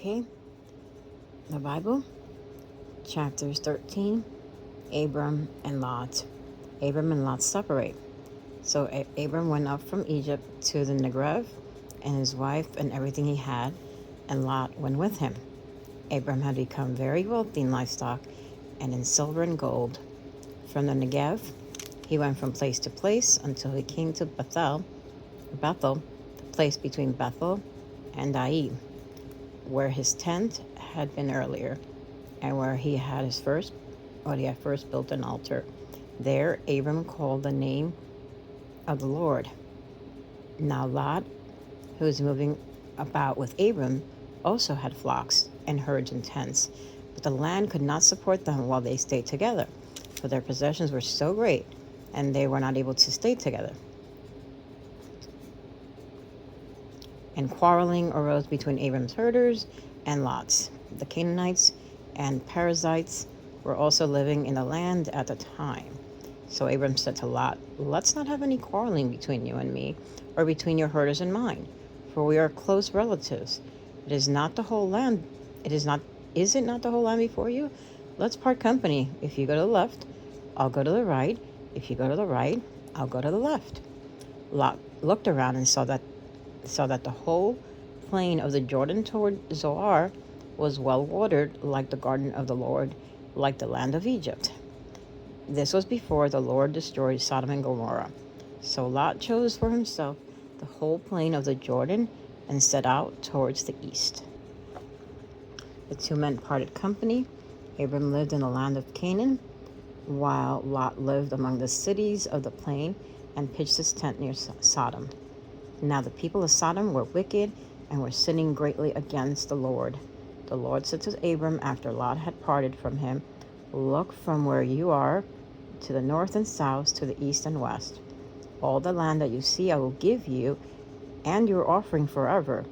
Okay, the Bible, chapters 13, Abram and Lot. Abram and Lot separate. So Abram went up from Egypt to the Negev, and his wife and everything he had, and Lot went with him. Abram had become very wealthy in livestock and in silver and gold. From the Negev, he went from place to place until he came to Bethel, the place between Bethel and Ai, where his tent had been earlier, and where he had first built an altar. There Abram called the name of the Lord. Now Lot, who was moving about with Abram, also had flocks and herds and tents, but the land could not support them while they stayed together, for their possessions were so great, and they were not able to stay together. And quarreling arose between Abram's herders and Lot's. The Canaanites and Perizzites were also living in the land at the time. So Abram said to Lot, "Let's not have any quarreling between you and me, or between your herders and mine, for we are close relatives. It is not the whole land. Is it not the whole land before you? Let's part company. If you go to the left, I'll go to the right. If you go to the right, I'll go to the left." Lot looked around and saw that the whole plain of the Jordan toward Zoar was well watered, like the garden of the Lord, like the land of Egypt. This was before the Lord destroyed Sodom and Gomorrah. So Lot chose for himself the whole plain of the Jordan and set out towards the east. The two men parted company. Abram lived in the land of Canaan, while Lot lived among the cities of the plain and pitched his tent near Sodom. Now the people of Sodom were wicked and were sinning greatly against the Lord. The Lord said to Abram after Lot had parted from him, "Look from where you are to the north and south, to the east and west. All the land that you see I will give you and your offering forever.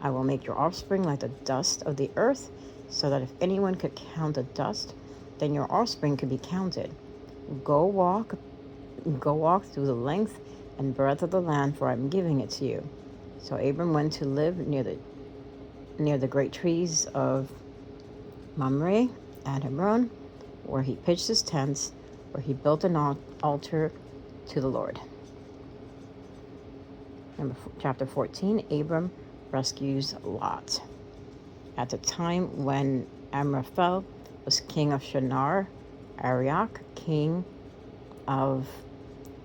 I will make your offspring like the dust of the earth, so that if anyone could count the dust, then your offspring could be counted. Go walk through the length and breadth of the land, for I am giving it to you." So Abram went to live near the great trees of Mamre at Hebron, where he pitched his tents, where he built an altar to the Lord. Chapter 14, Abram rescues Lot. At the time when Amraphel was king of Shinar, Arioch, king of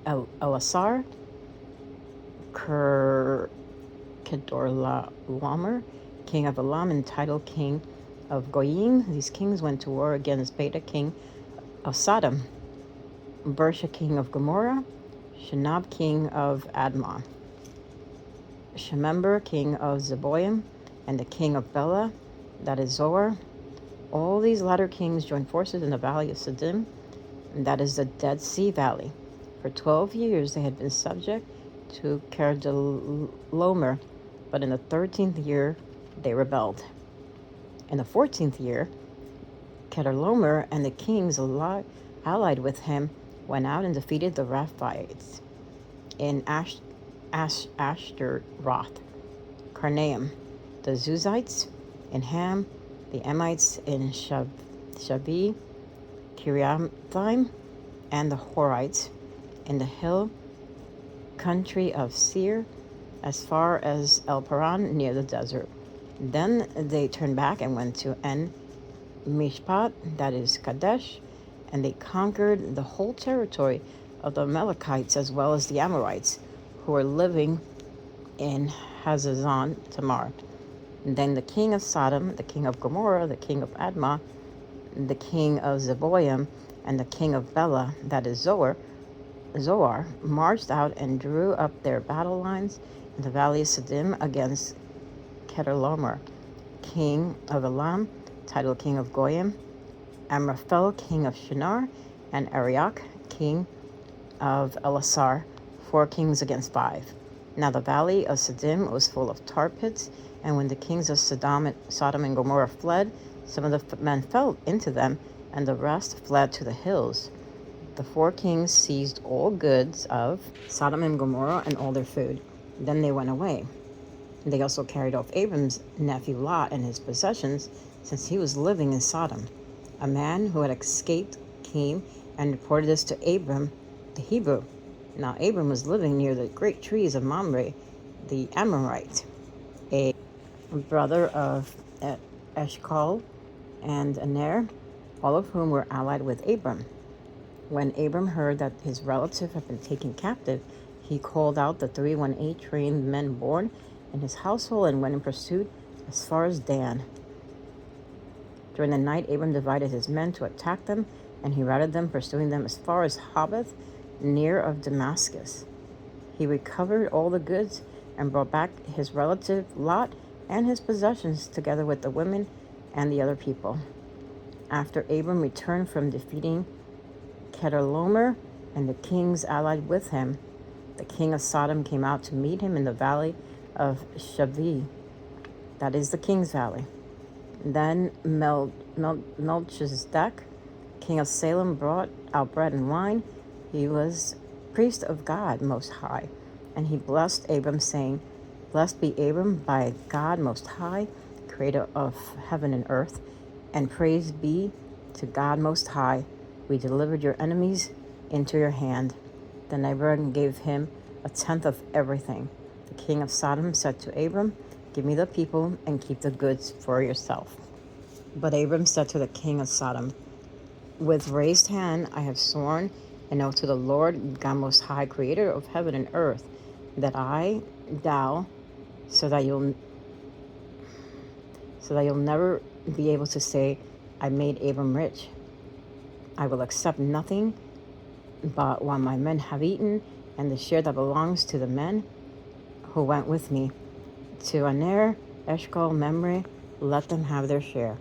Elasar, Kedorlaomer, king of Elam, and Tidal, king of Goyim. These kings went to war against Beta, king of Sodom, Bersha, king of Gomorrah, Shinab, king of Admah, Shemember, king of Zeboim, and the king of Bela, that is Zoar. All these latter kings joined forces in the valley of Siddim, and that is the Dead Sea Valley. For 12 years they had been subject to Kedorlaomer, but in the 13th year they rebelled. In the 14th year, Kedorlaomer and the kings allied with him went out and defeated the Rephaites in Ashtaroth, Karnaim, the Zuzites in Ham, the Emites in Shavi, Kiriathaim, and the Horites in the hill country of Seir, as far as El Paran near the desert. Then they turned back and went to En Mishpat, that is Kadesh, and they conquered the whole territory of the Amalekites as well as the Amorites, who were living in Hazazon Tamar. And then the king of Sodom, the king of Gomorrah, the king of Admah, the king of Zeboim, and the king of Bela, that is Zoar, marched out and drew up their battle lines in the valley of Siddim against Kedorlaomer, king of Elam, Tidal, king of Goyim, Amraphel, king of Shinar, and Arioch, king of Elasar, 4 kings against 5. Now the valley of Siddim was full of tar pits, and when the kings of Sodom and Gomorrah fled, some of the men fell into them, and the rest fled to the hills. The 4 kings seized all goods of Sodom and Gomorrah and all their food. Then they went away. They also carried off Abram's nephew Lot and his possessions, since he was living in Sodom. A man who had escaped came and reported this to Abram the Hebrew. Now Abram was living near the great trees of Mamre, the Amorite, a brother of Eshcol and Aner, all of whom were allied with Abram. When Abram heard that his relative had been taken captive, he called out the 318 trained men born in his household and went in pursuit as far as Dan. During the night, Abram divided his men to attack them, and he routed them, pursuing them as far as Hobbath, near of Damascus. He recovered all the goods and brought back his relative Lot and his possessions, together with the women and the other people. After Abram returned from defeating Chedorlaomer and the kings allied with him, the king of Sodom came out to meet him in the valley of Shaveh, that is the king's valley. Then Melchizedek, king of Salem, brought out bread and wine. He was priest of God Most High, and he blessed Abram, saying, "Blessed be Abram by God Most High, creator of heaven and earth, and praise be to God Most High. We delivered your enemies into your hand." Then Abram gave him a tenth of everything. The king of Sodom said to Abram, "Give me the people and keep the goods for yourself." But Abram said to the king of Sodom, "With raised hand I have sworn an oath to the Lord God Most High, creator of heaven and earth, that thou, so that you'll never be able to say, 'I made Abram rich.' I will accept nothing but what my men have eaten, and the share that belongs to the men who went with me. To Aner, Eshcol, Mamre, let them have their share."